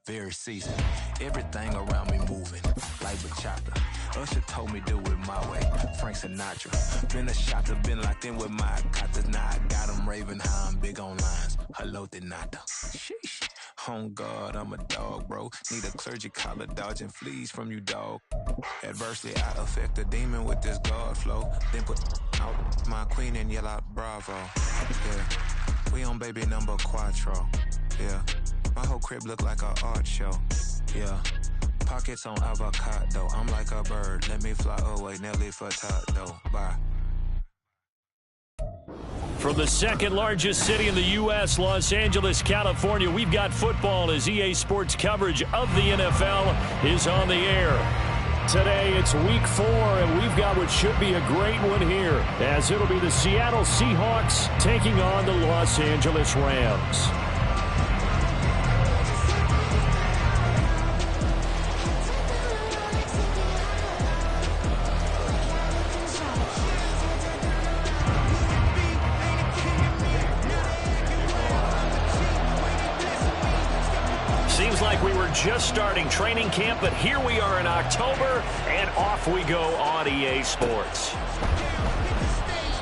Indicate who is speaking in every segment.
Speaker 1: very seasoned. Everything around me moving like bachata. Usher told me do it my way. Frank Sinatra. Been a shotter, been locked in with my cotas. Now I got them raving how I'm big on lines. Hello, de nada. Sheesh. On God, I'm a dog, bro. Need a clergy collar, dodging fleas from you, dog. Adversely, I affect the demon with this God flow. Then put out my queen and yell out bravo. Yeah, we on baby number quattro. Yeah, my whole crib look like an art show. Yeah, pockets on avocado. I'm like a bird. Let me fly away, Nelly Furtado. Bye.
Speaker 2: From the second largest city in the U.S., Los Angeles, California, we've got football as EA Sports coverage of the NFL is on the air. Today, it's week 4, and we've got what should be a great one here, as it'll be the Seattle Seahawks taking on the Los Angeles Rams. Seems like we were just starting training camp, but here we are in October, and off we go on EA Sports.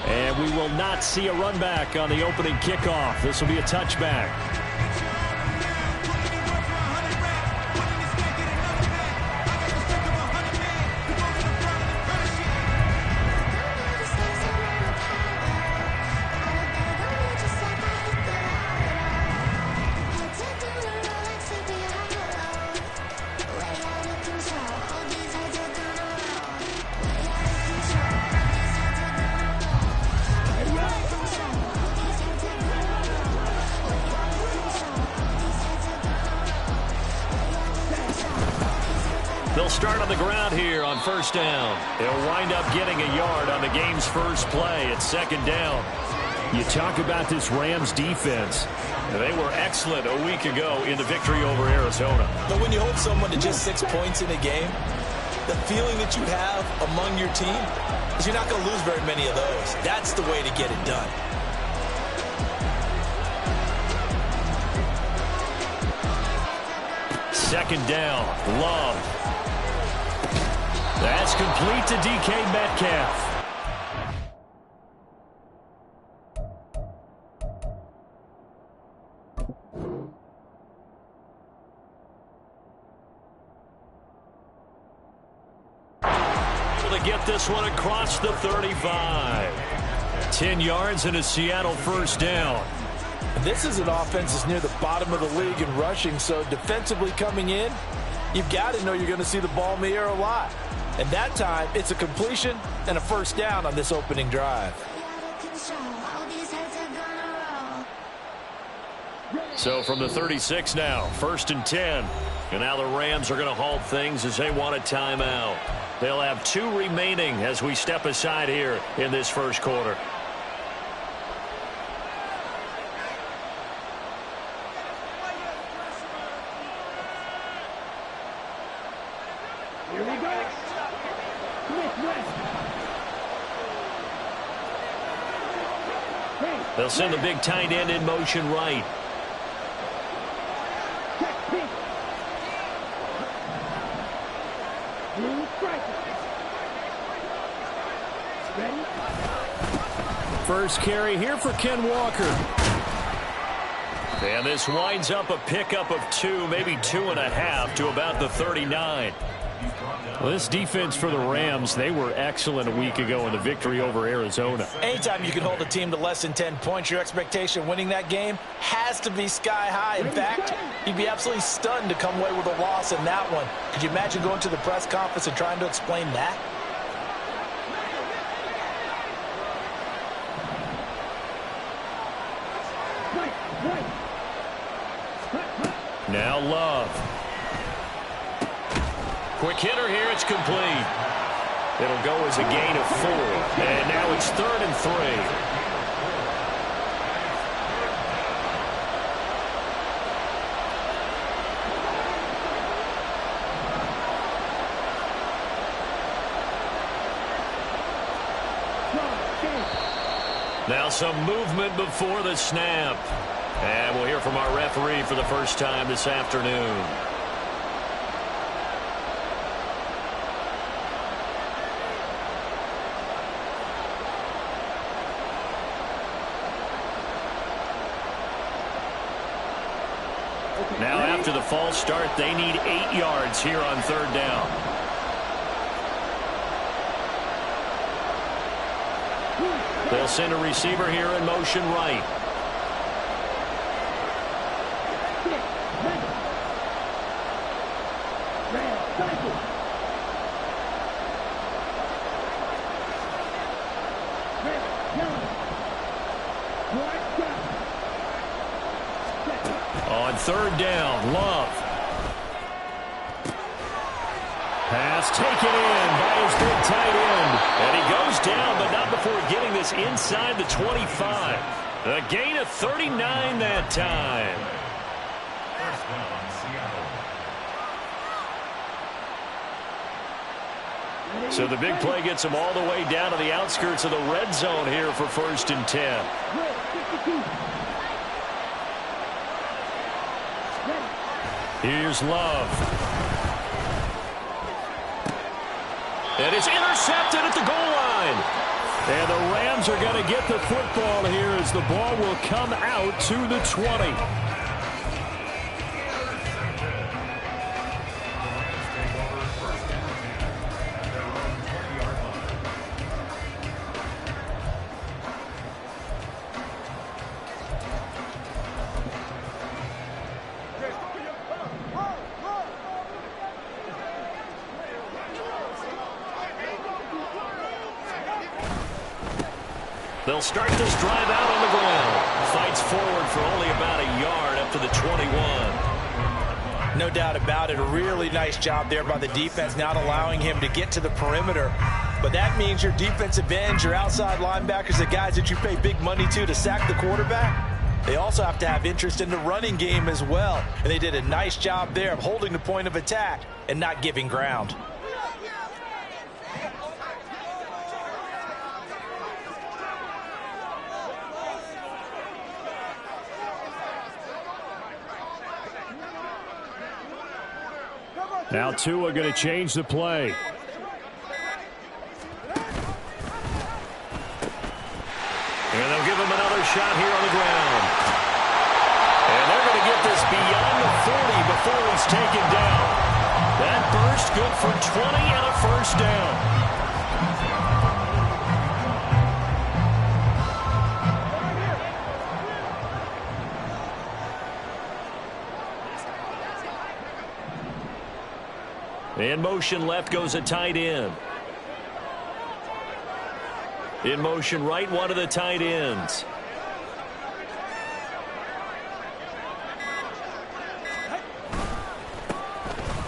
Speaker 2: And we will not see a run back on the opening kickoff. This will be a touchback. They'll start on the ground here on first down. They'll wind up getting a yard on the game's first play at second down. You talk about this Rams defense. They were excellent a week ago in the victory over Arizona.
Speaker 3: But when you hold someone to just 6 points in a game, the feeling that you have among your team is you're not going to lose very many of those. That's the way to get it done.
Speaker 2: Second down, Love. That's complete to DK Metcalf. Able to get this one across the 35. 10 yards and a Seattle first down.
Speaker 3: This is an offense that's near the bottom of the league in rushing, so defensively coming in, you've got to know you're going to see the ball in the air a lot. And that time, it's a completion and a first down on this opening drive.
Speaker 2: So from the 36 now, first and 10. And now the Rams are going to halt things as they want a timeout. They'll have 2 remaining as we step aside here in this first quarter.
Speaker 4: Here we go.
Speaker 2: They'll send the big tight end in motion right. First carry here for Ken Walker. And this winds up a pickup of 2, maybe 2.5 to about the 39. Well, this defense for the Rams, they were excellent a week ago in the victory over Arizona.
Speaker 3: Anytime you can hold a team to less than 10 points, your expectation winning that game has to be sky high. In fact, you'd be absolutely stunned to come away with a loss in that one. Could you imagine going to the press conference and trying to explain that?
Speaker 2: Now Love. Quick hitter here, it's complete. It'll go as a gain of 4. And now it's 3rd and 3. Now some movement before the snap. And we'll hear from our referee for the first time this afternoon. Now after the false start, they need 8 yards here on 3rd down. They'll send a receiver here in motion right. On 3rd down, Love. Pass taken in by his big tight end. And he goes down, but not before getting this inside the 25. A gain of 39 that time. So the big play gets him all the way down to the outskirts of the red zone here for 1st and 10. Here's Love. And it's intercepted at the goal line. And the Rams are going to get the football here as the ball will come out to the 20. They'll start this drive out on the ground. Fights forward for only about a yard up to the 21.
Speaker 3: No doubt about it. A really nice job there by the defense, not allowing him to get to the perimeter. But that means your defensive ends, your outside linebackers, the guys that you pay big money to sack the quarterback, they also have to have interest in the running game as well. And they did a nice job there of holding the point of attack and not giving ground.
Speaker 2: Now Tua going to change the play. And they'll give him another shot here on the ground. And they're going to get this beyond the 40 before he's taken down. That burst good for 20 and a 1st down. In motion left goes a tight end. In motion right, one of the tight ends.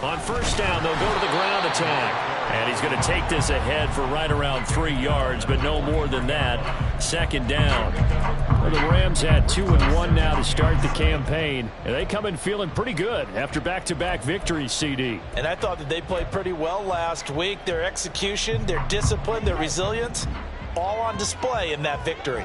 Speaker 2: On 1st down, they'll go to the ground attack. And he's going to take this ahead for right around 3 yards, but no more than that. 2nd down. Well, the Rams had 2-1 now to start the campaign, and they come in feeling pretty good after back-to-back victories, CD.
Speaker 3: And I thought that they played pretty well last week. Their execution, their discipline, their resilience, all on display in that victory.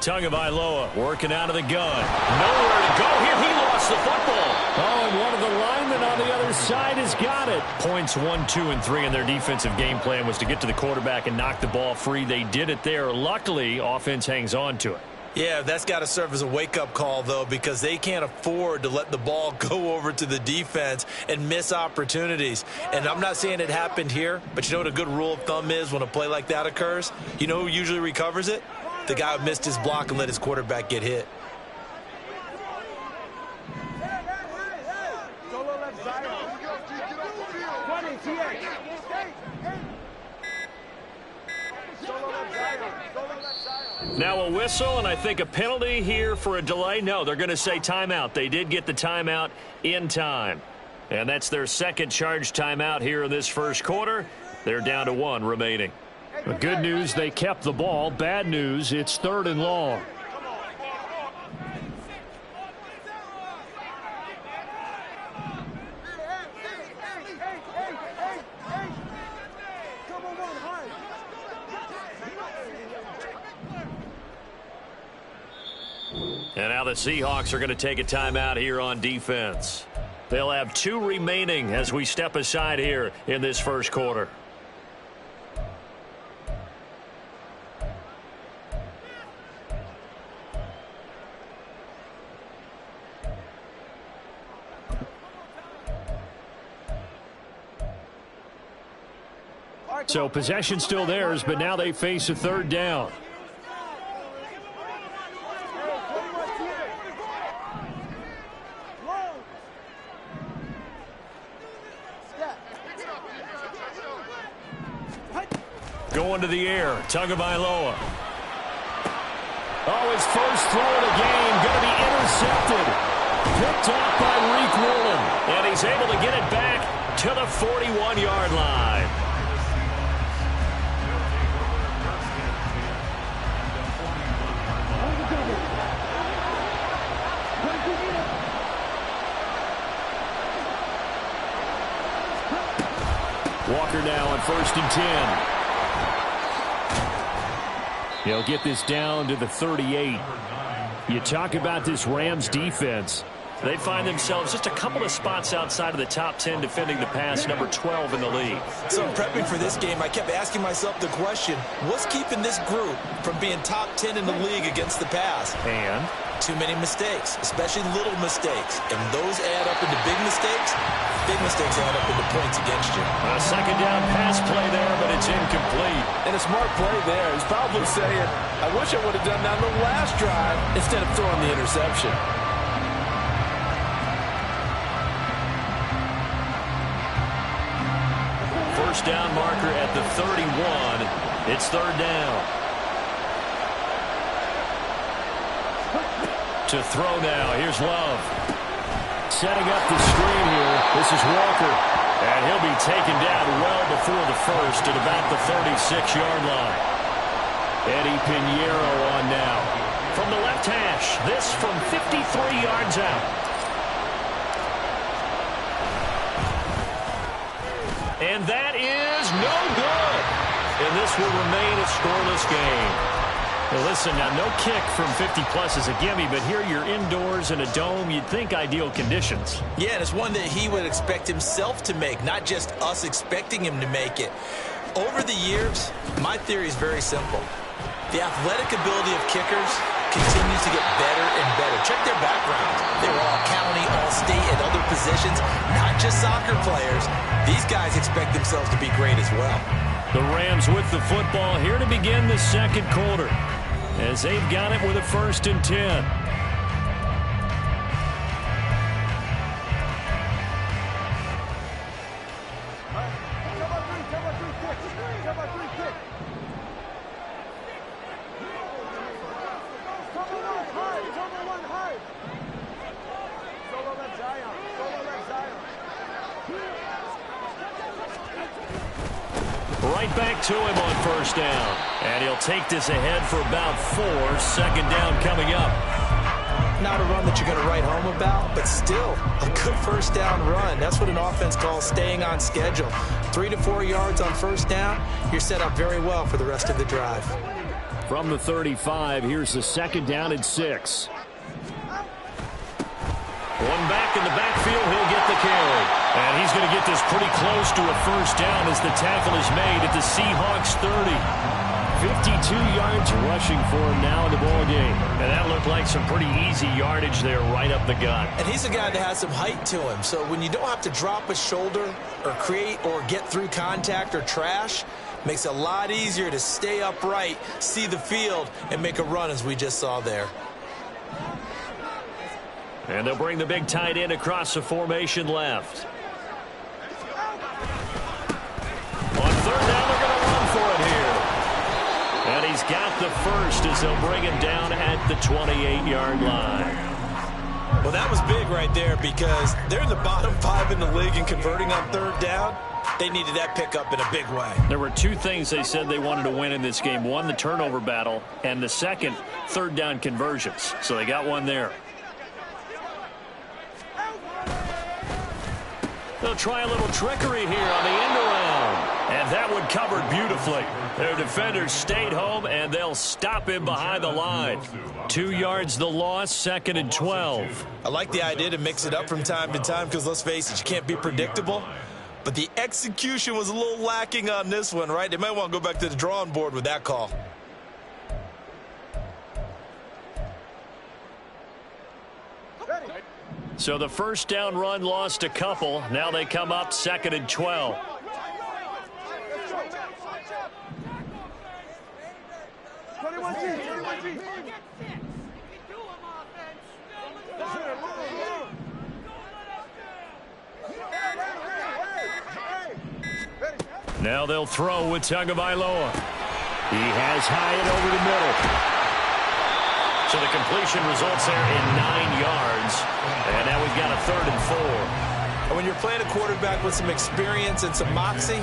Speaker 2: Tagovailoa working out of the gun. Nowhere to go here. He lost the football. Oh, and one of the linemen on the other side has got it. Points 1, 2, and 3 in their defensive game plan was to get to the quarterback and knock the ball free. They did it there. Luckily, offense hangs on to it.
Speaker 3: Yeah, that's got to serve as a wake-up call, though, because they can't afford to let the ball go over to the defense and miss opportunities. And I'm not saying it happened here, but you know what a good rule of thumb is when a play like that occurs? You know who usually recovers it? The guy who missed his block and let his quarterback get hit.
Speaker 2: Now a whistle, and I think a penalty here for a delay. No, they're going to say timeout. They did get the timeout in time. And that's their 2nd charge timeout here in this 1st quarter. They're down to 1 remaining. But good news, they kept the ball. Bad news, it's 3rd and long. And now the Seahawks are going to take a timeout here on defense. They'll have 2 remaining as we step aside here in this first quarter. So possession still theirs, but now they face a third down. Going to the air, Tagovailoa. Oh, his first throw of the game, going to be intercepted. Picked off by Reek Woolen, and he's able to get it back to the 41-yard line. Walker now on 1st and 10. He'll get this down to the 38. You talk about this Rams defense. They find themselves just a couple of spots outside of the top 10 defending the pass, number 12 in the league.
Speaker 3: So in prepping for this game, I kept asking myself the question, what's keeping this group from being top 10 in the league against the pass?
Speaker 2: And?
Speaker 3: Too many mistakes, especially little mistakes. And those add up into big mistakes. Big mistakes add up into points against you.
Speaker 2: A second down pass play there, but it's incomplete.
Speaker 3: And a smart play there. He's probably saying, I wish I would have done that on the last drive instead of throwing the interception.
Speaker 2: First down marker at the 31. It's third down. To throw now. Here's Love. Setting up the screen here. This is Walker. And he'll be taken down well before the first at about the 36-yard line. Eddie Pinheiro on now. From the left hash. This from 53 yards out. And that is no good. And this will remain a scoreless game. Well, listen, now no kick from 50-plus is a gimme, but here you're indoors in a dome. You'd think ideal conditions.
Speaker 3: Yeah, and it's one that he would expect himself to make, not just us expecting him to make it. Over the years, my theory is very simple. The athletic ability of kickers continues to get better and better. Check their backgrounds. They were all county, all state, at other positions, not just soccer players. These guys expect themselves to be great as well.
Speaker 2: The Rams with the football here to begin the second quarter, as they've got it with a 1st and 10. Right back to him on first down. And he'll take this ahead for about 4. Second down coming up.
Speaker 3: Not a run that you're going to write home about, but still a good first down run. That's what an offense calls staying on schedule. 3 to 4 yards on first down, you're set up very well for the rest of the drive.
Speaker 2: From the 35, here's the second down and 6. One back in the backfield, he'll get the carry. And he's going to get this pretty close to a first down as the tackle is made at the Seahawks 30. 52 yards rushing for him now in the ball game. And that looked like some pretty easy yardage there right up the gut.
Speaker 3: And he's a guy that has some height to him. So when you don't have to drop a shoulder or create or get through contact or trash, makes it a lot easier to stay upright, see the field, and make a run as we just saw there.
Speaker 2: And they'll bring the big tight end across the formation left. On third down, they're going to run for it here. And he's got the first as they'll bring him down at the 28-yard line.
Speaker 3: Well, that was big right there because they're in the bottom 5 in the league and converting on third down. They needed that pickup in a big way.
Speaker 2: There were 2 things they said they wanted to win in this game. One, the turnover battle, and the second, third down conversions. So they got one there. They'll try a little trickery here on the end around. And And that one covered beautifully. Their defenders stayed home, and they'll stop him behind the line. 2 yards the loss, 2nd and 12.
Speaker 3: I like the idea to mix it up from time to time because, let's face it, you can't be predictable. But the execution was a little lacking on this one, right? They might want to go back to the drawing board with that call.
Speaker 2: So the first down run lost a couple. Now they come up 2nd and 12. Now they'll throw with Tagovailoa. He has Hyatt over the middle. So the completion results there in 9 yards. And now we've got a 3rd and 4.
Speaker 3: And when you're playing a quarterback with some experience and some moxie,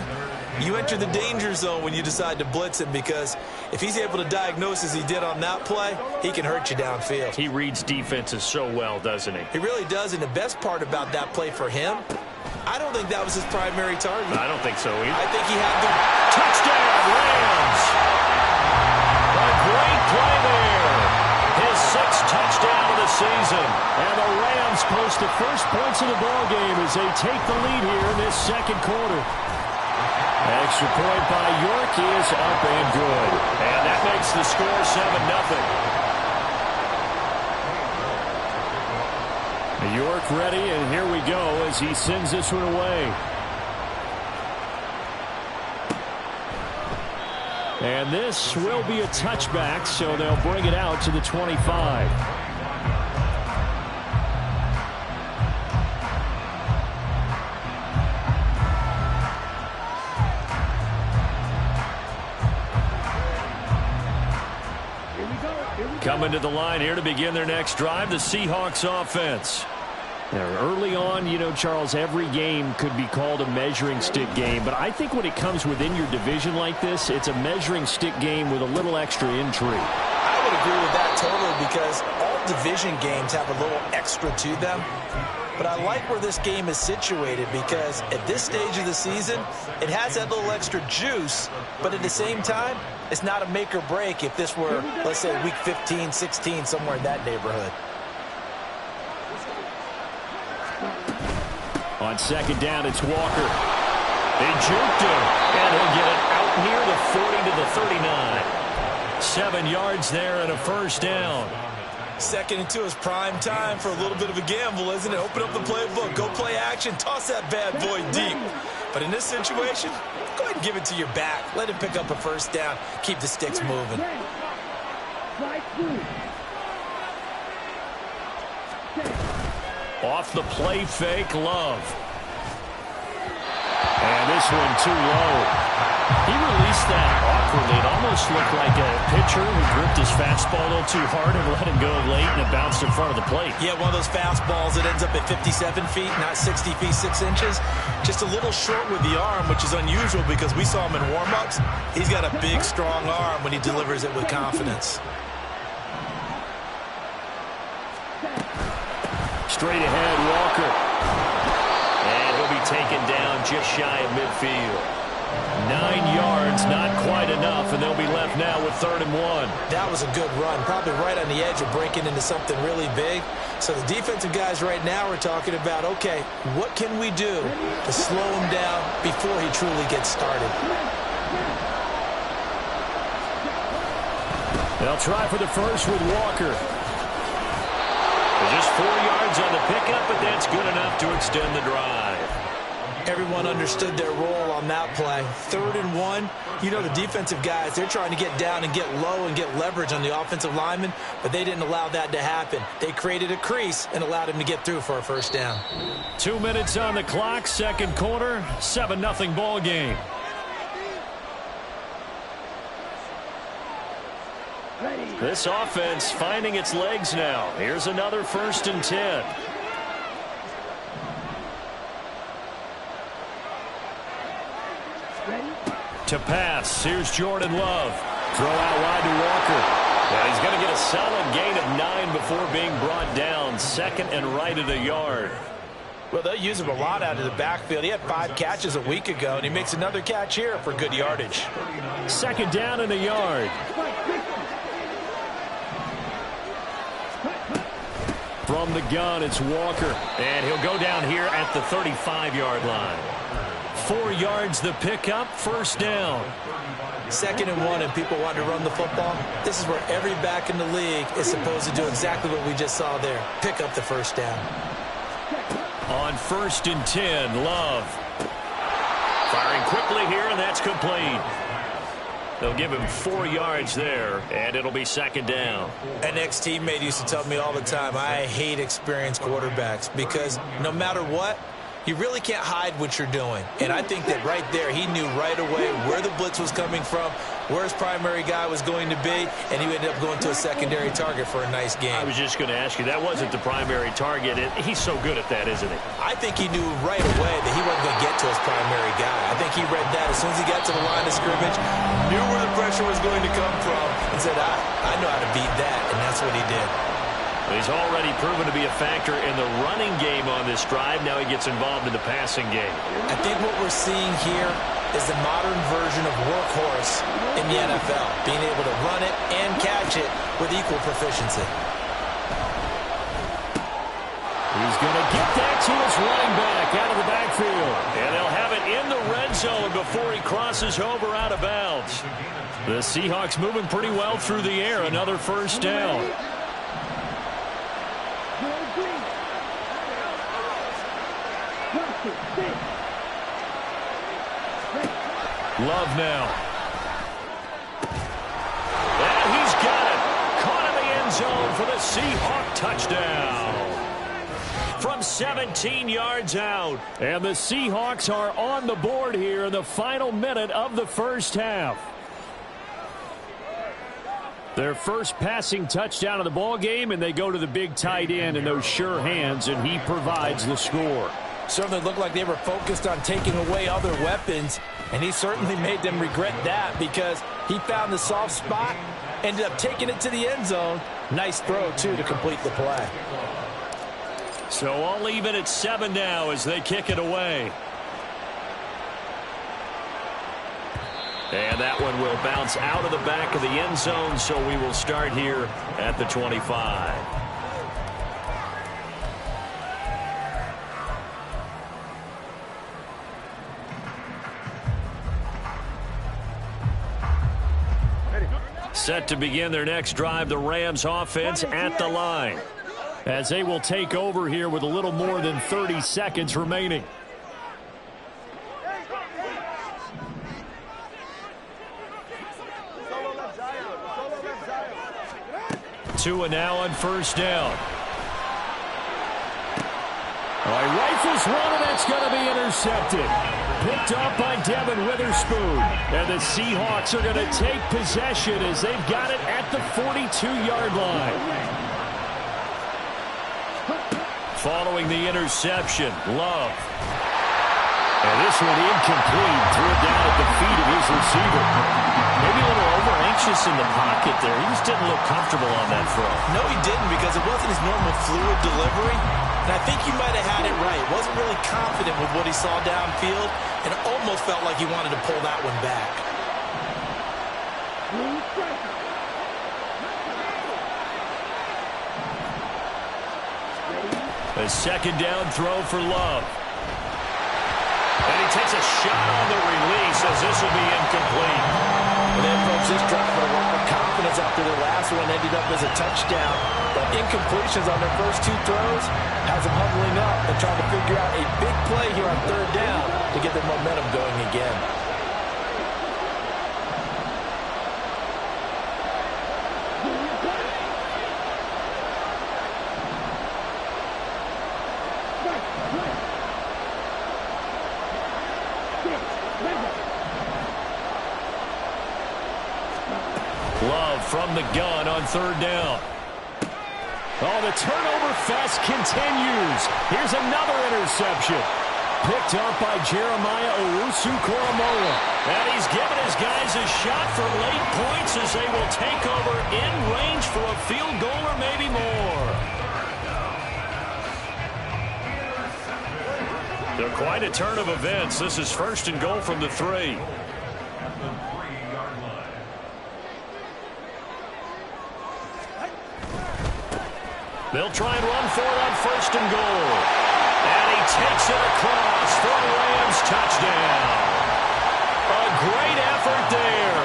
Speaker 3: you enter the danger zone when you decide to blitz him, because if he's able to diagnose as he did on that play, he can hurt you downfield.
Speaker 2: He reads defenses so well, doesn't he?
Speaker 3: He really does, and the best part about that play for him, I don't think that was his primary target.
Speaker 2: I don't think so either.
Speaker 3: I think he had the
Speaker 2: touchdown, Rams. A great play there. His 6th touchdown of the season. And the Rams post the first points of the ballgame as they take the lead here in this 2nd quarter. Extra point by York is up and good. And that makes the score 7-0. York ready, and here we go as he sends this one away. And this will be a touchback, so they'll bring it out to the 25. Coming to the line here to begin their next drive, the Seahawks offense. Now, early on, you know, Charles, every game could be called a measuring stick game. But I think when it comes within your division like this, it's a measuring stick game with a little extra intrigue.
Speaker 3: I would agree with that totally, because all division games have a little extra to them. But I like where this game is situated, because at this stage of the season, it has that little extra juice. But at the same time, it's not a make or break if this were, let's say, week 15, 16, somewhere in that neighborhood.
Speaker 2: On 2nd down, it's Walker. They juked him, and he'll get it out near the 40 to the 39. 7 yards there and a 1st down.
Speaker 3: 2nd and 2 is prime time for a little bit of a gamble, isn't it? Open up the playbook, go play action, toss that bad boy deep. But in this situation, go ahead and give it to your back. Let him pick up a 1st down. Keep the sticks moving.
Speaker 2: Off the play fake, Love. And this one too low. He released that awkwardly. It almost looked like a pitcher who gripped his fastball a little too hard and let him go late, and it bounced in front of the plate.
Speaker 3: Yeah, one of those fastballs that ends up at 57 feet, not 60 feet, 6 inches. Just a little short with the arm, which is unusual because we saw him in warm-ups. He's got a big, strong arm when he delivers it with confidence.
Speaker 2: Straight ahead, Walker. And he'll be taken down just shy of midfield. 9 yards, not quite enough, and they'll be left now with 3rd and 1.
Speaker 3: That was a good run, probably right on the edge of breaking into something really big. So the defensive guys right now are talking about, okay, what can we do to slow him down before he truly gets started?
Speaker 2: They'll try for the first with Walker. Just 4 yards on the pickup, but that's good enough to extend the drive.
Speaker 3: Everyone understood their role on that play. 3rd and 1. You know, the defensive guys, they're trying to get down and get low and get leverage on the offensive lineman, but they didn't allow that to happen. They created a crease and allowed him to get through for a 1st down.
Speaker 2: 2 minutes on the clock, 2nd quarter, 7-0 ball game. This offense finding its legs now. Here's another 1st and 10. To pass, here's Jordan Love. Throw out wide to Walker. And he's going to get a solid gain of 9 before being brought down. 2nd and right at a yard.
Speaker 3: Well, they'll use him a lot out of the backfield. He had 5 catches a week ago, and he makes another catch here for good yardage.
Speaker 2: Second down and a yard. From the gun, it's Walker. And he'll go down here at the 35-yard line. 4 yards the pickup, first down.
Speaker 3: 2nd and 1, and people want to run the football. This is where every back in the league is supposed to do exactly what we just saw there. Pick up the first down.
Speaker 2: On 1st and 10, Love. Firing quickly here, and that's complete. They'll give him 4 yards there, and it'll be 2nd down.
Speaker 3: An ex-teammate used to tell me all the time, I hate experienced quarterbacks because no matter what, you really can't hide what you're doing. And I think that right there, he knew right away where the blitz was coming from, where his primary guy was going to be, and he ended up going to a secondary target for a nice game.
Speaker 2: I was just going to ask you, that wasn't the primary target. He's so good at that, isn't he?
Speaker 3: I think he knew right away that he wasn't going to get to his primary guy. I think he read that as soon as he got to the line of scrimmage, knew where the pressure was going to come from, and said, I know how to beat that, and that's what he did.
Speaker 2: He's already proven to be a factor in the running game on this drive. Now he gets involved in the passing game.
Speaker 3: I think what we're seeing here is the modern version of workhorse in the NFL, being able to run it and catch it with equal proficiency.
Speaker 2: He's going to get that to his running back out of the backfield. And they'll have it in the red zone before he crosses over out of bounds. The Seahawks moving pretty well through the air. Another first down. Love now. And he's got it. Caught in the end zone for the Seahawk touchdown. From 17 yards out. And the Seahawks are on the board here in the final minute of the first half. Their first passing touchdown of the ball game, and they go to the big tight end in those sure hands, and he provides the score.
Speaker 3: Certainly looked like they were focused on taking away other weapons, and he certainly made them regret that because he found the soft spot, ended up taking it to the end zone. Nice throw, too, to complete the play.
Speaker 2: So I'll leave it at 7 now as they kick it away. And that one will bounce out of the back of the end zone, so we will start here at the 25. Set to begin their next drive, the Rams offense at the line, as they will take over here with a little more than 30 seconds remaining. Tua now on first down. All right, rifles one, and that's going to be intercepted. Picked up by Devin Witherspoon. And the Seahawks are going to take possession as they've got it at the 42-yard line. Following the interception, Love. And this one incomplete. Threw it down at the feet of his receiver. Maybe a little over-anxious in the pocket there. He just didn't look comfortable on that throw.
Speaker 3: No, he didn't, because it wasn't his normal fluid delivery. And I think he might have had it right. Wasn't really confident with what he saw downfield, and it almost felt like he wanted to pull that one back.
Speaker 2: A second down throw for Love. And he takes a shot on the release as this will be incomplete.
Speaker 3: And then, folks, this drive with a lot of confidence after the last one ended up as a touchdown. But incompletions on their first 2 throws has them huddling up and trying to figure out a big play here on third down to get their momentum going again.
Speaker 2: Love from the gun on third down. Oh, the turnover fest continues. Here's another interception. Picked up by Jeremiah Owusu-Koramoah. And he's giving his guys a shot for late points as they will take over in range for a field goal or maybe more. So quite a turn of events. This is 1st and goal from the 3. They'll try and run for it on 1st and goal. And he takes it across for a Rams touchdown. A great effort there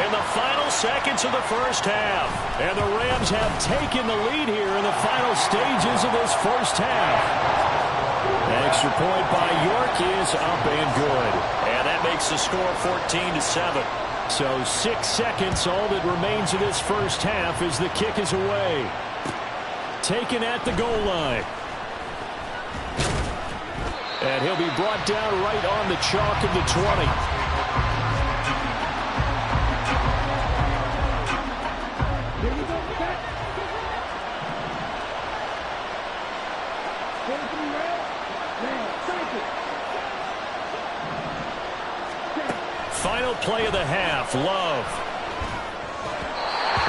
Speaker 2: in the final seconds of the first half. And the Rams have taken the lead here in the final stages of this first half. An extra point by York is up and good. And that makes the score 14-7. So 6 seconds, all that remains of this first half as the kick is away. Taken at the goal line. And he'll be brought down right on the chalk of the 20. Final play of the half, Love.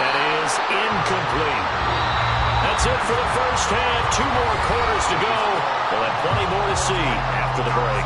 Speaker 2: That is incomplete. That's it for the first half. 2 more quarters to go. We'll have plenty more to see after the break.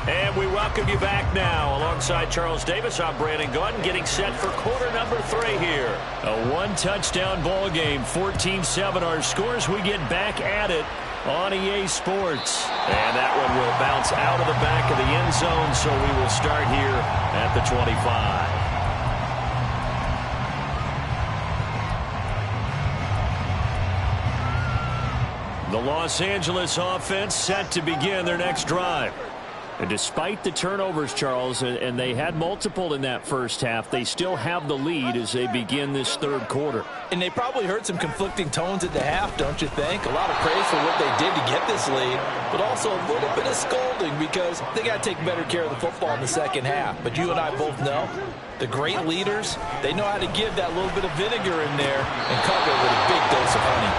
Speaker 2: And we welcome you back now. Alongside Charles Davis, I'm Brandon Gaudin, getting set for quarter number 3 here. A 1-touchdown ball game, 14-7 our scores. We get back at it on EA Sports. And that one will bounce out of the back of the end zone, so we will start here at the 25. The Los Angeles offense set to begin their next drive. And despite the turnovers, Charles, and they had multiple in that first half, they still have the lead as they begin this third quarter.
Speaker 3: And they probably heard some conflicting tones at the half, don't you think? A lot of praise for what they did to get this lead, but also a little bit of scolding because they got to take better care of the football in the second half. But you and I both know the great leaders, they know how to give that little bit of vinegar in there and cover it with a big dose of honey.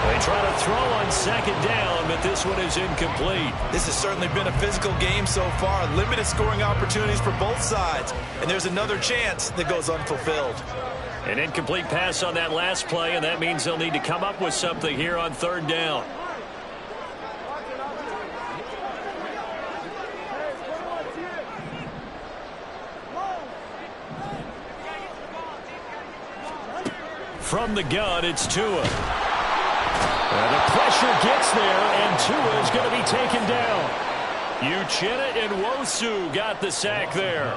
Speaker 2: They try to throw on 2nd down, but this one is incomplete.
Speaker 3: This has certainly been a physical game so far. Limited scoring opportunities for both sides. And there's another chance that goes unfulfilled.
Speaker 2: An incomplete pass on that last play, and that means they'll need to come up with something here on 3rd down. From the gun, it's Tua. And the pressure gets there, and Tua is going to be taken down. Uchenna and Nwosu got the sack there.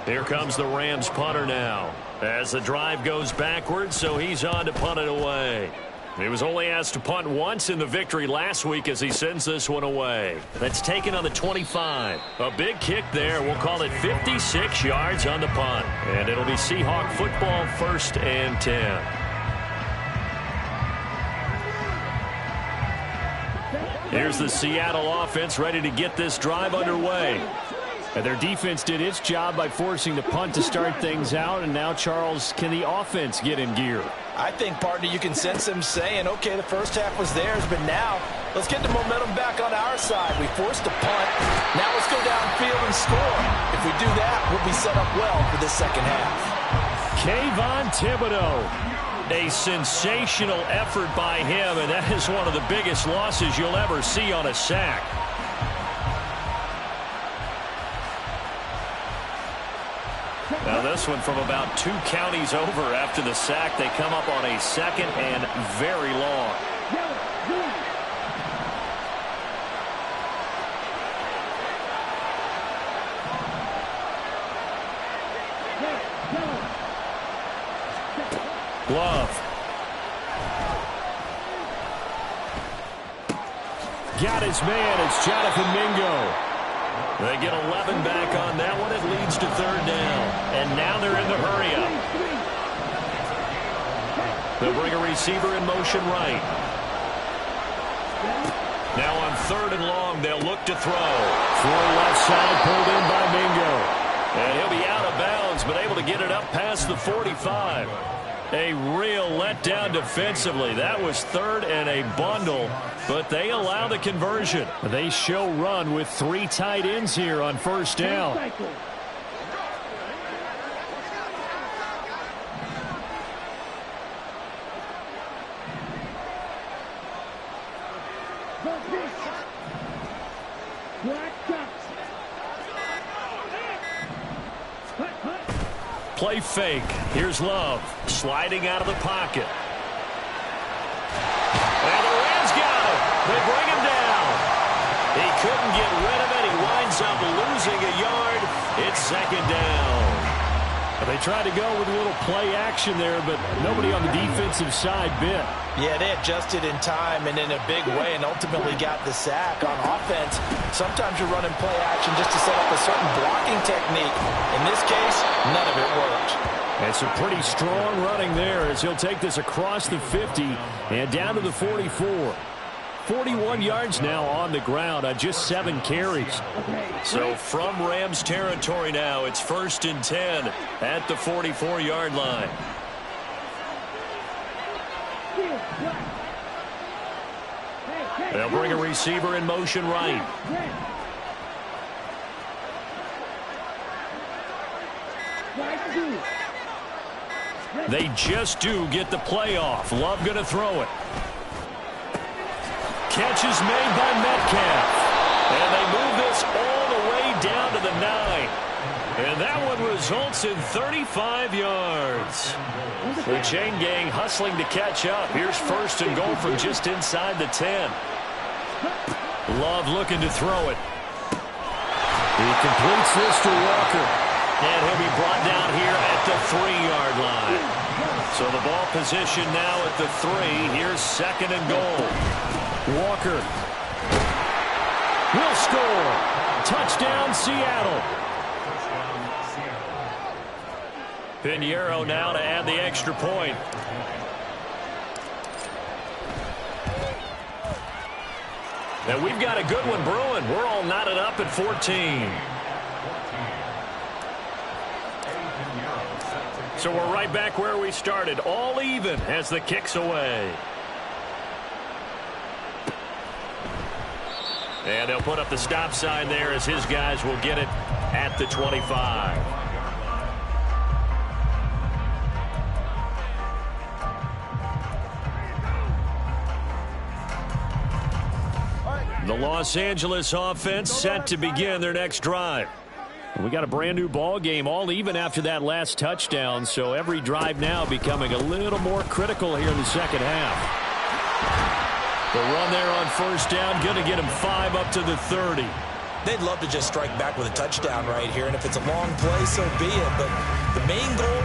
Speaker 2: Here comes the Rams punter now as the drive goes backwards, so he's on to punt it away. He was only asked to punt once in the victory last week as he sends this one away. That's taken on the 25. A big kick there. We'll call it 56 yards on the punt. And it'll be Seahawk football, 1st and 10. Here's the Seattle offense ready to get this drive underway. And their defense did its job by forcing the punt to start things out. And now, Charles, can the offense get in gear?
Speaker 3: I think, partner, you can sense them saying, okay, the first half was theirs, but now let's get the momentum back on our side. We forced a punt. Now let's go downfield and score. If we do that, we'll be set up well for this second half.
Speaker 2: Kayvon Thibodeau. A sensational effort by him, and that is one of the biggest losses you'll ever see on a sack. Now this one from about 2 counties over after the sack. They come up on a 2nd and very long. Love. Got his man. It's Jonathan Mingo. They get 11 back on that one. It leads to 3rd down. And now they're in the hurry-up. They'll bring a receiver in motion right. Now on 3rd and long, they'll look to throw. Throw left side, pulled in by Mingo. And he'll be out of bounds, but able to get it up past the 45. A real letdown defensively. That was 3rd and a bundle, but they allow the conversion. They show run with 3 tight ends here on 1st down. Play fake. Here's Love sliding out of the pocket. And the Rams got him. They bring him down. He couldn't get rid of it. He winds up losing a yard. It's second down. They tried to go with a little play action there, but nobody on the defensive side bit.
Speaker 3: Yeah, they adjusted in time and in a big way and ultimately got the sack. On offense, sometimes you're running play action just to set up a certain blocking technique. In this case, none of it worked.
Speaker 2: And some pretty strong running there as he'll take this across the 50 and down to the 44. 41 yards now on the ground on just 7 carries. So from Rams territory now, it's 1st and 10 at the 44-yard line. They'll bring a receiver in motion right. They just do get the play off. Love going to throw it. Catch is made by Metcalf. And they move this all the way down to the 9. And that one results in 35 yards. The chain gang hustling to catch up. Here's 1st and goal from just inside the 10. Love looking to throw it. He completes this to Walker. And he'll be brought down here at the 3-yard line. So the ball position now at the 3. Here's 2nd and goal. Walker will score. Touchdown, Seattle. Pinheiro now to add the extra point. And we've got a good one brewing. We're all knotted up at 14. So we're right back where we started. All even as the kick's away. And they'll put up the stop sign there as his guys will get it at the 25. The Los Angeles offense set to begin their next drive. We got a brand new ball game, all even after that last touchdown, so every drive now becoming a little more critical here in the second half. The run there on 1st down, going to get him 5 up to the 30.
Speaker 3: They'd love to just strike back with a touchdown right here, and if it's a long play, so be it. But the main goal,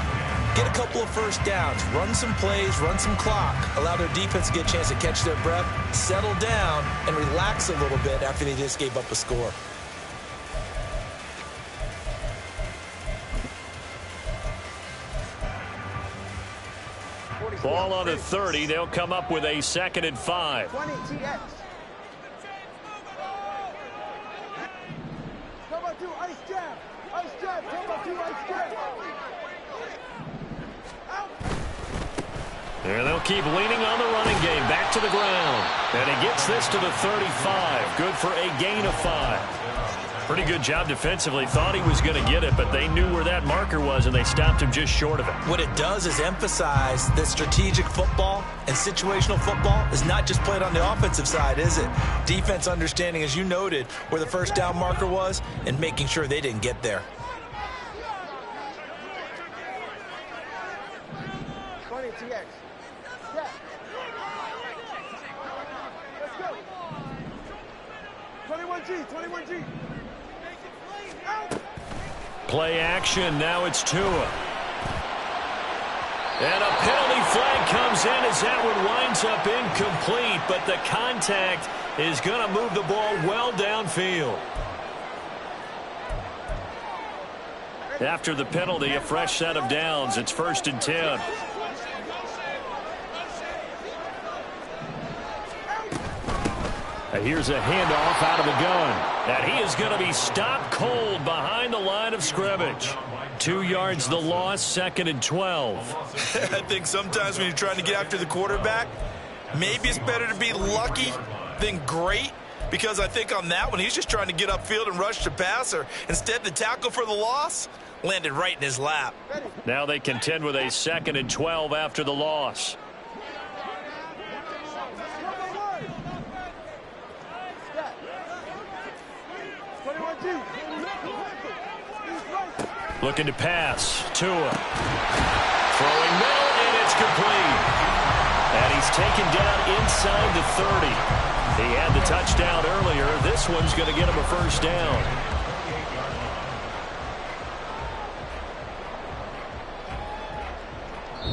Speaker 3: get a couple of 1st downs, run some plays, run some clock, allow their defense to get a chance to catch their breath, settle down, and relax a little bit after they just gave up a score.
Speaker 2: Ball on the 30. They'll come up with a 2nd and 5.
Speaker 4: 20 TX. Cover 2, ice jab. Ice jab. Cover 2, ice jab. Out.
Speaker 2: And they'll keep leaning on the running game. Back to the ground. And he gets this to the 35. Good for a gain of 5. Pretty good job defensively. Thought he was going to get it, but they knew where that marker was, and they stopped him just short of it.
Speaker 3: What it does is emphasize that strategic football and situational football is not just played on the offensive side, is it? Defense understanding, as you noted, where the 1st down marker was and making sure they didn't get there.
Speaker 4: 20 TX. Yeah. Let's go. 21G, 21G.
Speaker 2: Play action. Now it's Tua. And a penalty flag comes in as that one winds up incomplete, but the contact is going to move the ball well downfield. After the penalty, a fresh set of downs. It's 1st and 10. And here's a handoff out of the gun. And he is going to be stopped cold behind the line of scrimmage. 2 yards the loss, 2nd and 12.
Speaker 3: I think sometimes when you're trying to get after the quarterback, maybe it's better to be lucky than great. Because I think on that one, he's just trying to get upfield and rush the passer. Instead, the tackle for the loss landed right in his lap.
Speaker 2: Now they contend with a 2nd and 12 after the loss. Looking to pass. Tua. Throwing middle, and it's complete. And he's taken down inside the 30. He had the touchdown earlier. This one's going to get him a first down.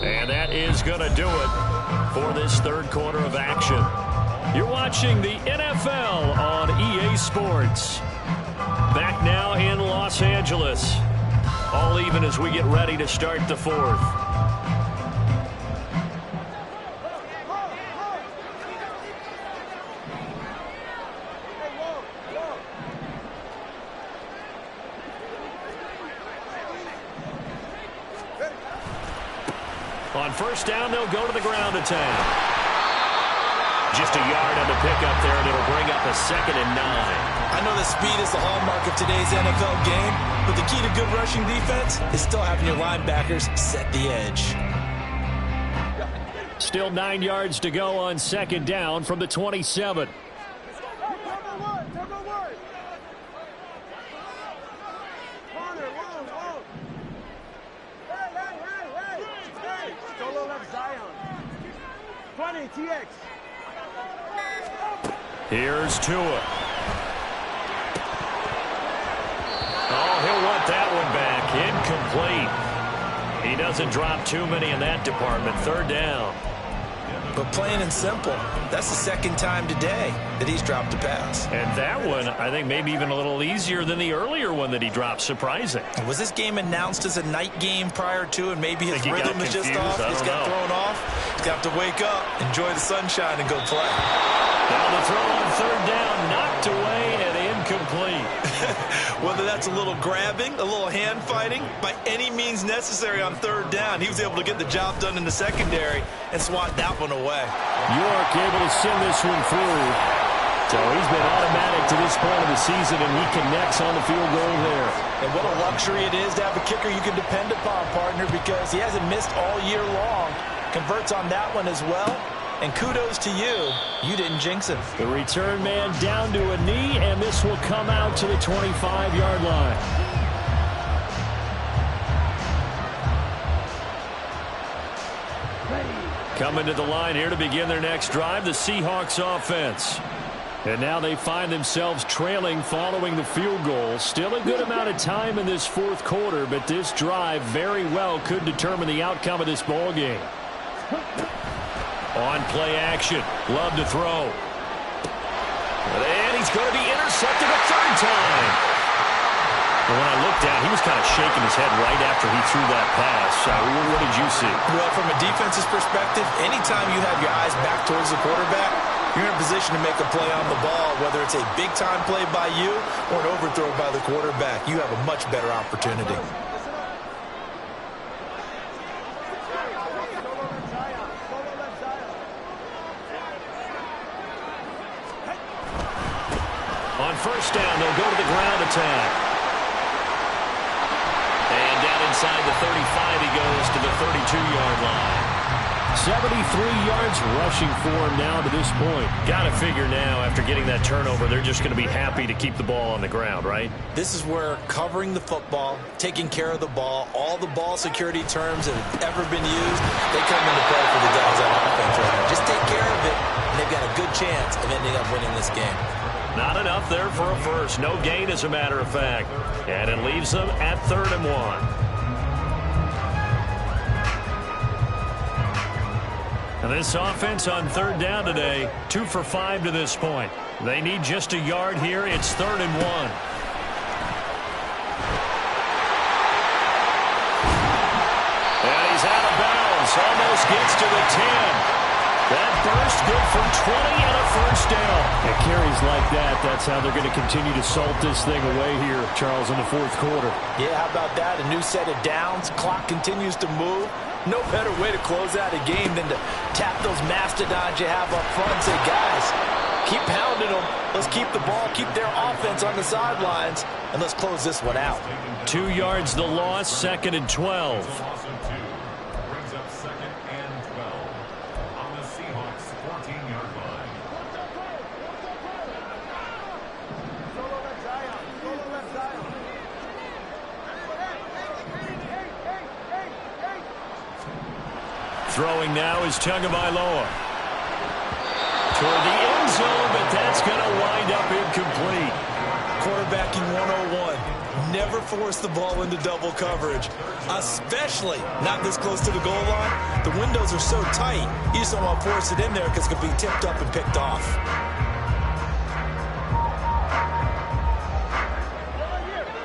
Speaker 2: And that is going to do it for this third quarter of action. You're watching the NFL on EA Sports. Back now in Los Angeles. All even as we get ready to start the fourth. On first down, they'll go to the ground attack. Just a yard on the pickup there, and it'll bring up a 2nd and 9.
Speaker 3: I know that speed is the hallmark of today's NFL game, but the key to good rushing defense is still having your linebackers set the edge.
Speaker 2: Still 9 yards to go on 2nd down from the 27. Here's Tua. Oh, he'll want that one back. Incomplete. He doesn't drop too many in that department. 3rd down.
Speaker 3: But plain and simple, that's the 2nd time today that he's dropped a pass.
Speaker 2: And that one, I think, maybe even a little easier than the earlier one that he dropped. Surprising.
Speaker 3: Was this game announced as a night game prior to, and maybe his rhythm is just off? He's got thrown off. He's got to wake up, enjoy the sunshine, and go play.
Speaker 2: Now the throw on 3rd down, knocked away and incomplete.
Speaker 3: Whether that's a little grabbing, a little hand fighting, by any means necessary on 3rd down, he was able to get the job done in the secondary and swat that one away.
Speaker 2: York able to send this one through. So he's been automatic to this point of the season, and he connects on the field goal there.
Speaker 3: And what a luxury it is to have a kicker you can depend upon, partner, because he hasn't missed all year long. Converts on that one as well. And kudos to you. You didn't jinx him.
Speaker 2: The return man down to a knee, and this will come out to the 25-yard line. Coming to the line here to begin their next drive, the Seahawks offense. And now they find themselves trailing following the field goal. Still a good amount of time in this 4th quarter, but this drive very well could determine the outcome of this ball game. On play action. Love to throw. And he's going to be intercepted a 3rd time. And when I looked down, he was kind of shaking his head right after he threw that pass. What did you see?
Speaker 3: Well, from a defense's perspective, anytime you have your eyes back towards the quarterback, you're in a position to make a play on the ball, whether it's a big-time play by you or an overthrow by the quarterback. You have a much better opportunity.
Speaker 2: On first down, they'll go to the ground attack. And down inside the 35, he goes to the 32-yard line. 73 yards rushing for him now to this point. Got to figure now, after getting that turnover, they're just going to be happy to keep the ball on the ground, right?
Speaker 3: This is where covering the football, taking care of the ball, all the ball security terms that have ever been used, they come into play for the guys on offense right now. Just take care of it, and they've got a good chance of ending up winning this game.
Speaker 2: Not enough there for a first. No gain, as a matter of fact. And it leaves them at 3rd and 1. And this offense on 3rd down today, 2 for 5 to this point. They need just a yard here. It's 3rd and 1. And he's out of bounds. Almost gets to the 10. That burst good for 20 and a first down. At carries like that, that's how they're going to continue to salt this thing away here, Charles, in the 4th quarter.
Speaker 3: Yeah, how about that? A new set of downs. Clock continues to move. No better way to close out a game than to tap those mastodons you have up front and say, guys, keep pounding them. Let's keep the ball, keep their offense on the sidelines, and let's close this one out.
Speaker 2: 2 yards the loss, 2nd and 12. Throwing now is Tagovailoa. Toward the end zone, but that's going to wind up incomplete.
Speaker 3: Quarterbacking 101. Never force the ball into double coverage, especially not this close to the goal line. The windows are so tight, you just don't want to force it in there because it could be tipped up and picked off.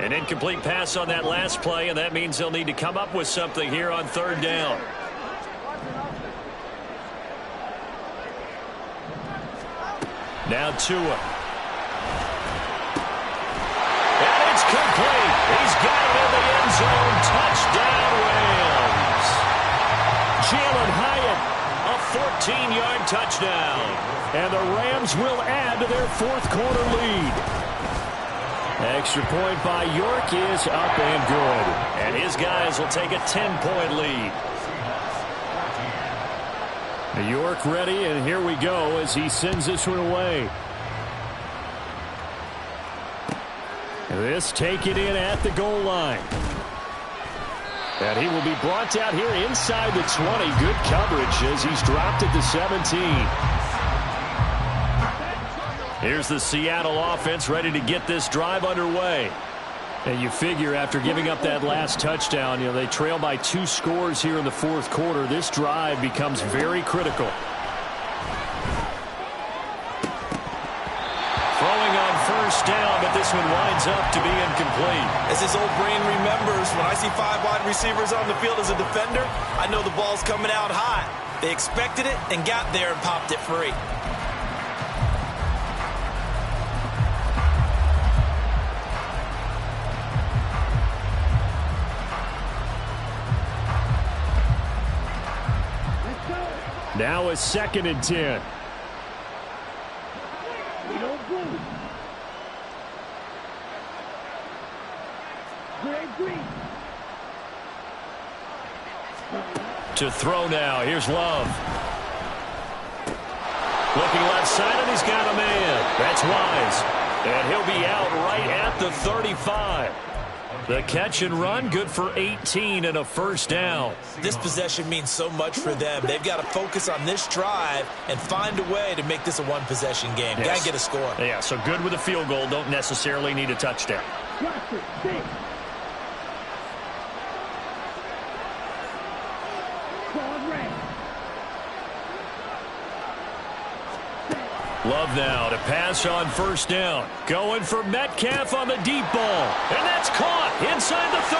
Speaker 2: An incomplete pass on that last play, and that means they'll need to come up with something here on third down. Now Tua. And it's complete. He's got it in the end zone. Touchdown, Rams. Jalen Hyatt, a 14-yard touchdown. And the Rams will add to their fourth quarter lead. Extra point by York is up and good. And his guys will take a 10-point lead. York ready, and here we go as he sends this one away. This taken in at the goal line. And he will be brought out here inside the 20. Good coverage as he's dropped at the 17. Here's the Seattle offense ready to get this drive underway. And you figure after giving up that last touchdown, they trail by 2 scores here in the fourth quarter. This drive becomes very critical. Throwing on first down, but this one winds up to be incomplete.
Speaker 3: As his old brain remembers, when I see 5 wide receivers on the field as a defender, I know the ball's coming out hot. They expected it and got there and popped it free.
Speaker 2: Now a 2nd and 10. To throw now. Here's Love. Looking left side, and he's got a man. That's Wise. And he'll be out right at the 35. The catch and run, good for 18 and a first down.
Speaker 3: This possession means so much for them. They've got to focus on this drive and find a way to make this a one-possession game.
Speaker 2: Yes.
Speaker 3: Got to get a score.
Speaker 2: Yeah, so good with a field goal. Don't necessarily need a touchdown. Love now to pass on first down. Going for Metcalf on the deep ball. And that's caught inside the 30.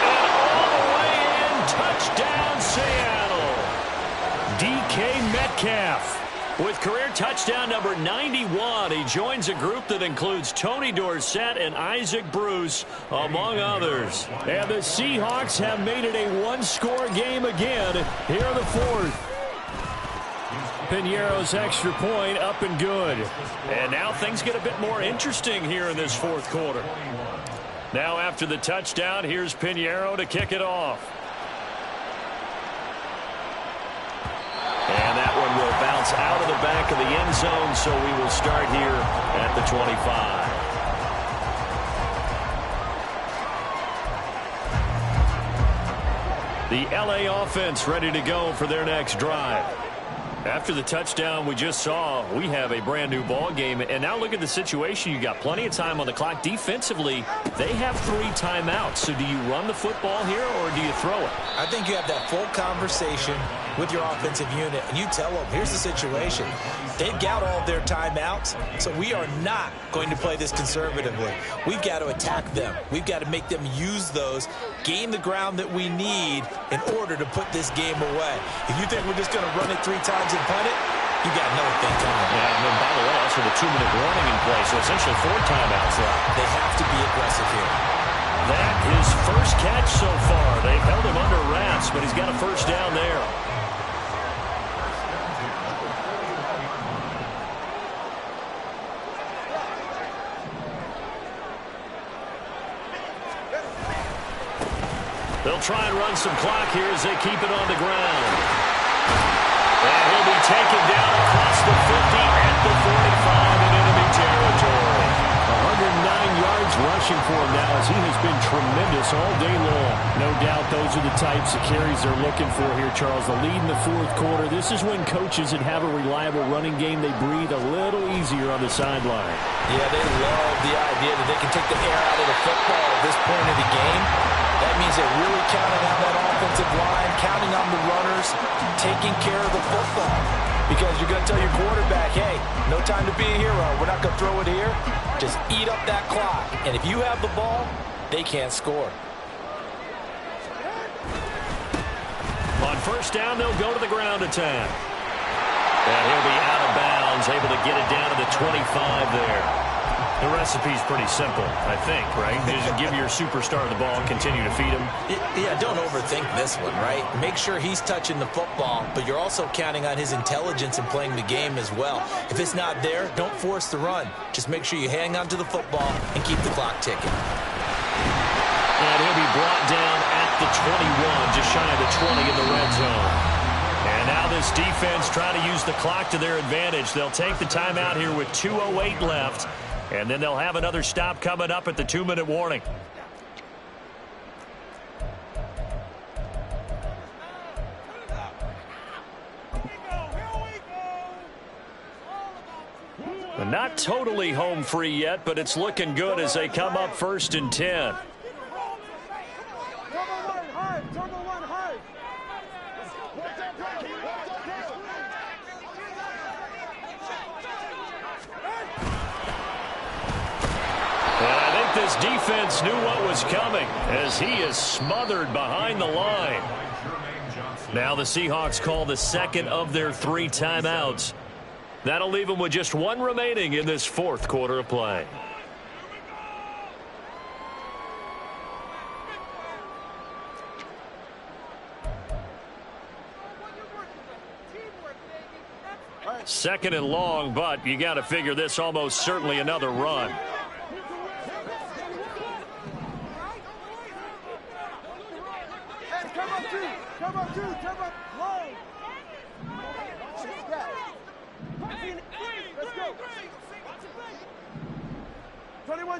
Speaker 2: And all the way in. Touchdown, Seattle. DK Metcalf with career touchdown number 91. He joins a group that includes Tony Dorsett and Isaac Bruce, among others. And the Seahawks have made it a one-score game again here in the fourth. Piñeiro's extra point up and good. And now things get a bit more interesting here in this fourth quarter. Now after the touchdown, here's Piñeiro to kick it off. And that one will bounce out of the back of the end zone, so we will start here at the 25. The LA offense ready to go for their next drive. After the touchdown we just saw, we have a brand new ball game. And now look at the situation. You got plenty of time on the clock. Defensively, they have 3 timeouts. So do you run the football here or do you throw it?
Speaker 3: I think you have that full conversation with your offensive unit, and you tell them, here's the situation. They've got all their timeouts, so we are not going to play this conservatively. We've got to attack them. We've got to make them use those, gain the ground that we need in order to put this game away. If you think we're just going to run it 3 times and punt it, you got another thing coming.
Speaker 2: Yeah, and then by the way, also the 2-minute warning in play, so essentially 4 timeouts left.
Speaker 3: They have to be aggressive here.
Speaker 2: That is first catch so far. They've held him under wraps, but he's got a first down there. They'll try and run some clock here as they keep it on the ground. And he'll be taken down across the 50 at the 45 in enemy territory. 109 yards rushing for him now as he has been tremendous all day long. No doubt those are the types of carries they're looking for here, Charles. The lead in the fourth quarter. This is when coaches that have a reliable running game, they breathe a little easier on the sideline.
Speaker 3: Yeah, they love the idea that they can take the air out of the football at this point of the game. That means they're really counting on that offensive line, counting on the runners, taking care of the football. Because you're going to tell your quarterback, hey, no time to be a hero. We're not going to throw it here. Just eat up that clock. And if you have the ball, they can't score.
Speaker 2: On first down, they'll go to the ground attack. And he'll be out of bounds, able to get it down to the 25 there. The recipe's pretty simple, I think, right? Just give your superstar the ball and continue to feed him.
Speaker 3: Yeah, don't overthink this one, right? Make sure he's touching the football, but you're also counting on his intelligence in playing the game as well. If it's not there, don't force the run. Just make sure you hang on to the football and keep the clock ticking.
Speaker 2: And he'll be brought down at the 21, just shy of the 20 in the red zone. And now this defense trying to use the clock to their advantage. They'll take the timeout here with 2:08 left. And then they'll have another stop coming up at the 2-minute warning. And not totally home free yet, but it's looking good as they come up 1st and 10. This defense knew what was coming as he is smothered behind the line. Now the Seahawks call the second of their 3 timeouts. That'll leave them with just 1 remaining in this fourth quarter of play. Second and long, but you got to figure this almost certainly another run.
Speaker 4: Come on, long. Let's go.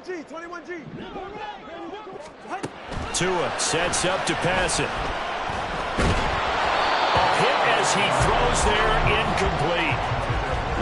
Speaker 4: 21G.
Speaker 2: Tua sets up to pass it. A hit as he throws there, incomplete.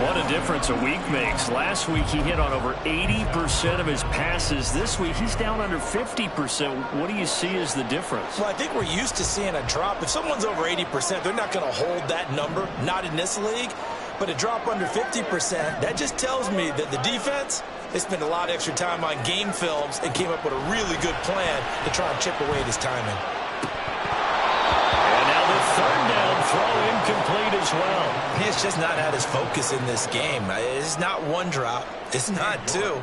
Speaker 2: What a difference a week makes. Last week he hit on over 80% of his passes. This week he's down under 50%. What do you see as the difference?
Speaker 3: Well, I think we're used to seeing a drop. If someone's over 80%, they're not going to hold that number. Not in this league. But a drop under 50%, that just tells me that the defense, they spent a lot of extra time on game films and came up with a really good plan to try and chip away at his timing.
Speaker 2: And now the third down throw incomplete as well.
Speaker 3: He's just not had his focus in this game. It's not 1 drop. It's not 2.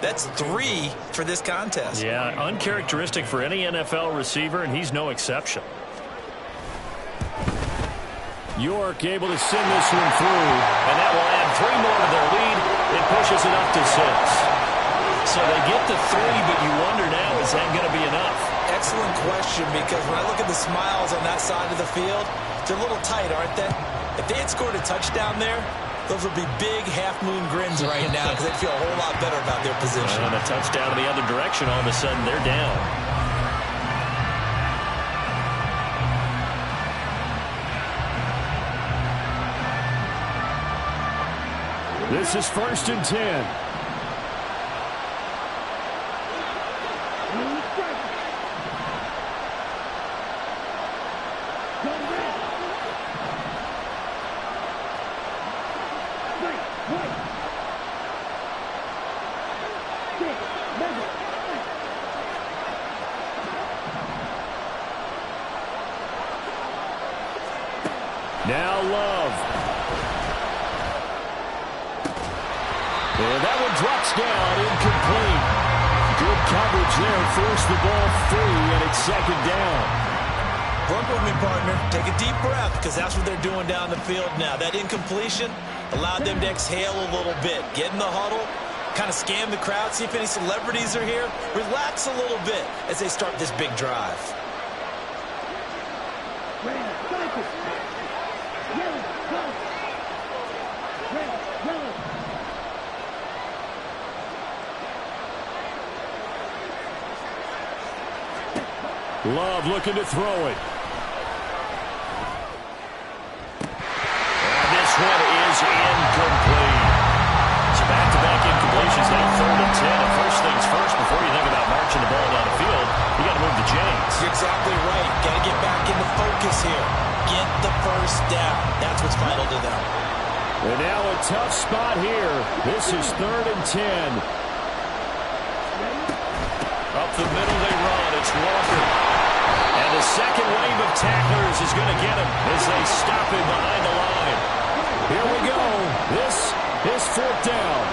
Speaker 3: That's 3 for this contest.
Speaker 2: Yeah, uncharacteristic for any NFL receiver, and he's no exception. York able to send this one through, and that will add 3 more to their lead. It pushes it up to 6. So they get the 3, but you wonder now, is that going to be enough?
Speaker 3: Excellent question, because when I look at the smiles on that side of the field, they're a little tight, aren't they? If they had scored a touchdown there, those would be big half-moon grins right now because they'd feel a whole lot better about their position.
Speaker 2: And a touchdown in the other direction, all of a sudden they're down. This is 1st and 10. Now Love. And that one drops down, incomplete. Good coverage there, forced the ball free, and it's 2nd down.
Speaker 3: Work with me, partner. Take a deep breath, because that's what they're doing down the field now. That incompletion allowed them to exhale a little bit. Get in the huddle, kind of scan the crowd, see if any celebrities are here. Relax a little bit as they start this big drive.
Speaker 2: Love looking to throw it. And this one is incomplete. So back-to-back incompletions, now 3rd and 10. And first things first, before you think about marching the ball down the field, you got to move the chains.
Speaker 3: You're exactly right. Got to get back into focus here. Get the first down. That's what's vital to them.
Speaker 2: And now a tough spot here. This is 3rd and 10. Up the middle they run. It's Walker. And the second wave of tacklers is going to get him as they stop him behind the line. Here we go. This is 4th down.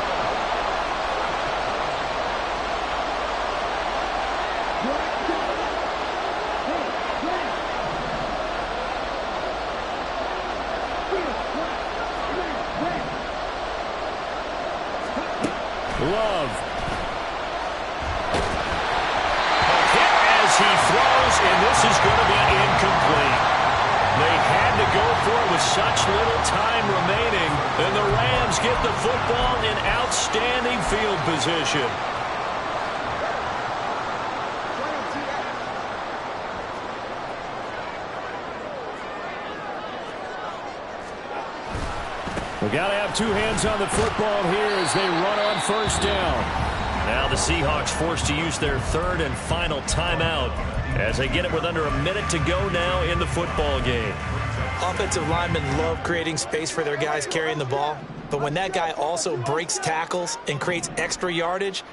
Speaker 2: Love. A hit as he throws, and this is going to be incomplete. They had to go for it with such little time remaining, and the Rams get the football in outstanding field position. We got to have two hands on the football here as they run on 1st down. Now the Seahawks forced to use their 3rd and final timeout as they get it with under a minute to go now in the football game.
Speaker 3: Offensive linemen love creating space for their guys carrying the ball, but when that guy also breaks tackles and creates extra yardage,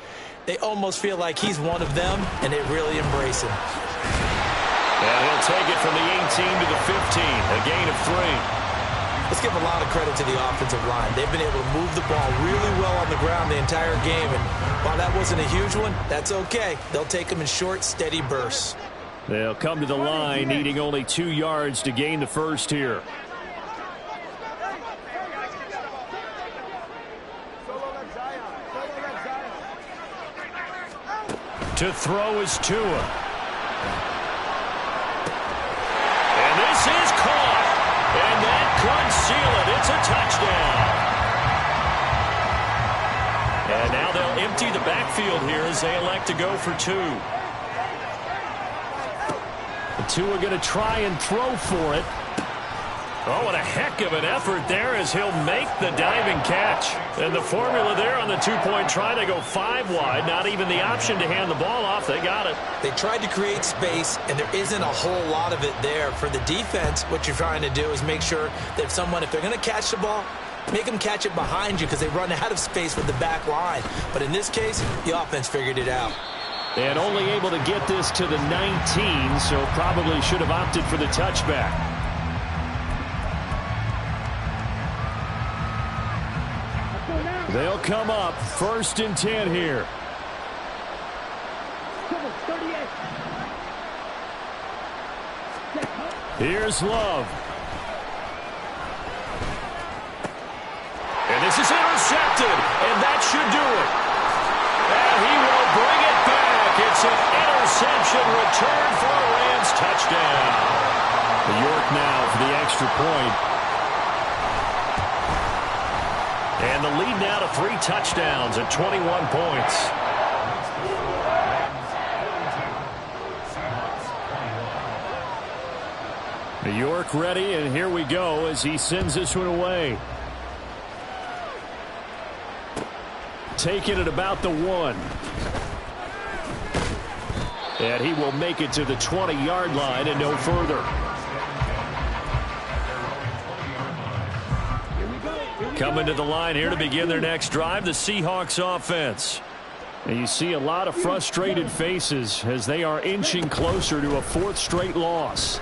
Speaker 3: they almost feel like he's one of them, and they really embrace him.
Speaker 2: And he'll take it from the 18 to the 15, a gain of 3.
Speaker 3: Let's give a lot of credit to the offensive line. They've been able to move the ball really well on the ground the entire game, and while that wasn't a huge one, that's okay. They'll take them in short, steady bursts.
Speaker 2: They'll come to the line needing only 2 yards to gain the first here. To throw is Tua. And this is caught. And that could seal it. It's a touchdown. And now they'll empty the backfield here as they elect to go for 2. The Tua going to try and throw for it. Oh, what a heck of an effort there as he'll make the diving catch. And the formula there on the 2-point try to go 5 wide. Not even the option to hand the ball off. They got it.
Speaker 3: They tried to create space, and there isn't a whole lot of it there. For the defense, what you're trying to do is make sure that if they're going to catch the ball, make them catch it behind you because they run out of space with the back line. But in this case, the offense figured it out.
Speaker 2: And only able to get this to the 19, so probably should have opted for the touchback. They'll come up 1st and 10 here. Here's Love. And this is intercepted, and that should do it. And he will bring it back. It's an interception return for a Rams touchdown. York now for the extra point. And the lead now to 3 touchdowns at 21 points. New York ready, and here we go as he sends this one away. Taking it about the 1. And he will make it to the 20-yard line and no further. Coming to the line here to begin their next drive, the Seahawks offense. And you see a lot of frustrated faces as they are inching closer to a 4th straight loss.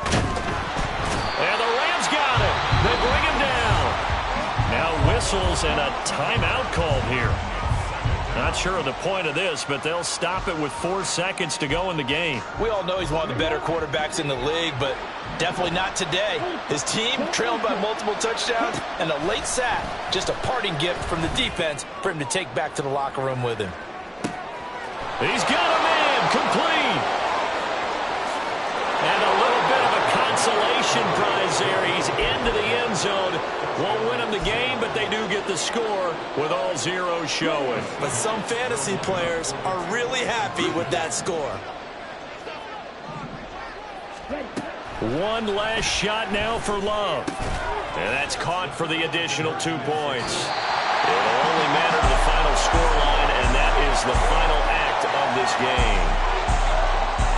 Speaker 2: And the Rams got it. They bring him down. Now whistles and a timeout called here. Not sure of the point of this, but they'll stop it with 4 seconds to go in the game.
Speaker 3: We all know he's one of the better quarterbacks in the league, but definitely not today. His team trailing by multiple touchdowns and a late sack. Just a parting gift from the defense for him to take back to the locker room with him.
Speaker 2: He's got a man complete. And a little bit of a consolation prize there. He's into the end zone. Won't win them the game, but they do get the score with all zeros showing.
Speaker 3: But some fantasy players are really happy with that score.
Speaker 2: One last shot now for Love. And that's caught for the additional 2 points. It'll only matter to the final scoreline, and that is the final act of this game.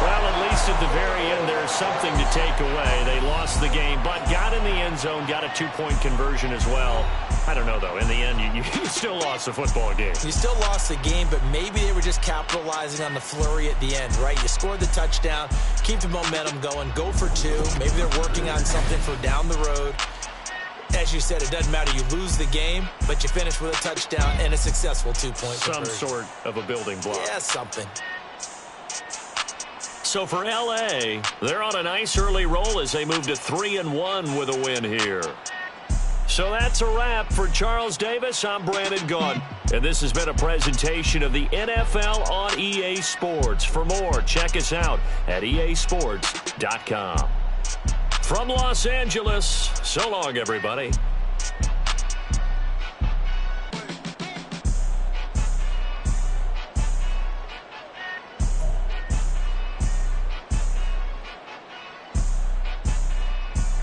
Speaker 2: Well, at least at the very end, there's something to take away. They lost the game, but got in the end zone, got a 2-point conversion as well. I don't know, though. In the end, you still lost the football game.
Speaker 3: You still lost the game, but maybe they were just capitalizing on the flurry at the end, right? You scored the touchdown, keep the momentum going, go for 2. Maybe they're working on something for down the road. As you said, it doesn't matter. You lose the game, but you finish with a touchdown and a successful 2-point conversion.
Speaker 2: Some sort of a building block.
Speaker 3: Yeah, something.
Speaker 2: So for L.A., they're on a nice early roll as they move to 3-1 with a win here. So that's a wrap for Charles Davis. I'm Brandon Gaudin, and this has been a presentation of the NFL on EA Sports. For more, check us out at easports.com. From Los Angeles, so long, everybody.